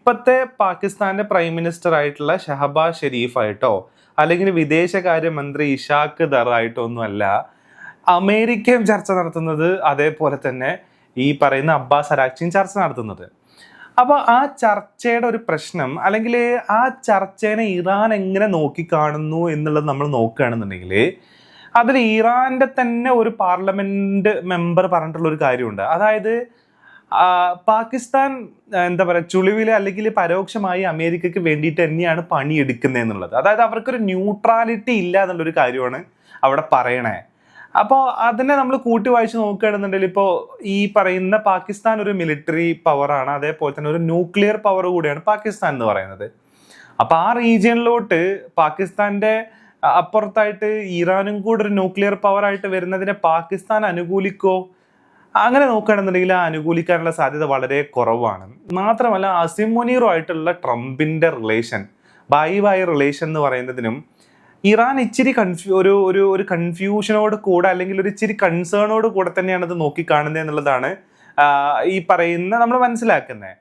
ഇപ്പോഴത്തെ പാകിസ്ഥാന്റെ prime minister ആയിട്ടുള്ള ഷഹബാസ് ഷെരീഫ് ആയിട്ടോ അല്ലെങ്കിൽ വിദേശകാര്യമന്ത്രി ഇഷാഖ് ദർ ആയിട്ടോ ഒന്നുമല്ല അമേരിക്കയും ചർച്ച നടത്തുന്നത്, അതേപോലെ തന്നെ ഈ പറയുന്ന അബ്ബാസ് അരാക്ചിയും ചർച്ച നടത്തുന്നത്. അപ്പൊ ആ ചർച്ചയുടെ ഒരു പ്രശ്നം, അല്ലെങ്കിൽ ആ ചർച്ചേനെ ഇറാൻ എങ്ങനെ നോക്കിക്കാണുന്നു എന്നുള്ളത് നമ്മൾ നോക്കുകയാണെന്നുണ്ടെങ്കിൽ അതിൽ ഇറാന്റെ തന്നെ ഒരു പാർലമെന്റ് മെമ്പർ പറഞ്ഞിട്ടുള്ള ഒരു കാര്യമുണ്ട്. അതായത് പാകിസ്ഥാൻ എന്താ പറയുക, ചുളിവില് അല്ലെങ്കിൽ പരോക്ഷമായി അമേരിക്കക്ക് വേണ്ടിയിട്ട് തന്നെയാണ് പണിയെടുക്കുന്നത് എന്നുള്ളത്. അതായത് അവർക്കൊരു ന്യൂട്രാലിറ്റി ഇല്ല എന്നുള്ളൊരു കാര്യമാണ് അവിടെ പറയണേ. അപ്പോൾ അതിനെ നമ്മൾ കൂട്ടി വായിച്ച് നോക്കുകയാണെന്നുണ്ടെങ്കിൽ ഇപ്പോൾ ഈ പറയുന്ന പാകിസ്ഥാൻ ഒരു മിലിറ്ററി പവറാണ്, അതേപോലെ തന്നെ ഒരു ന്യൂക്ലിയർ പവർ കൂടിയാണ് പാകിസ്ഥാൻ എന്ന് പറയുന്നത്. അപ്പൊ ആ റീജിയനിലോട്ട് പാകിസ്ഥാന്റെ അപ്പുറത്തായിട്ട് ഇറാനും കൂടെ ഒരു ന്യൂക്ലിയർ പവർ ആയിട്ട് വരുന്നതിനെ പാകിസ്ഥാൻ അനുകൂലിക്കോ? അങ്ങനെ നോക്കുകയാണെന്നുണ്ടെങ്കിൽ ആ അനുകൂലിക്കാനുള്ള സാധ്യത വളരെ കുറവാണ്. മാത്രമല്ല അസിം മുനീറുമായിട്ടുള്ള ട്രംപിന്റെ റിലേഷൻ, ബായി ബായി റിലേഷൻ എന്ന് പറയുന്നതിനും ഇറാൻ ഇച്ചിരി ഒരു കൺഫ്യൂഷനോട് കൂടെ അല്ലെങ്കിൽ ഒരു ഇച്ചിരി കൺസേണോട് കൂടെ തന്നെയാണ് അത് നോക്കിക്കാണുന്നത് എന്നുള്ളതാണ് ഈ പറയുന്ന നമ്മൾ മനസ്സിലാക്കുന്നത്.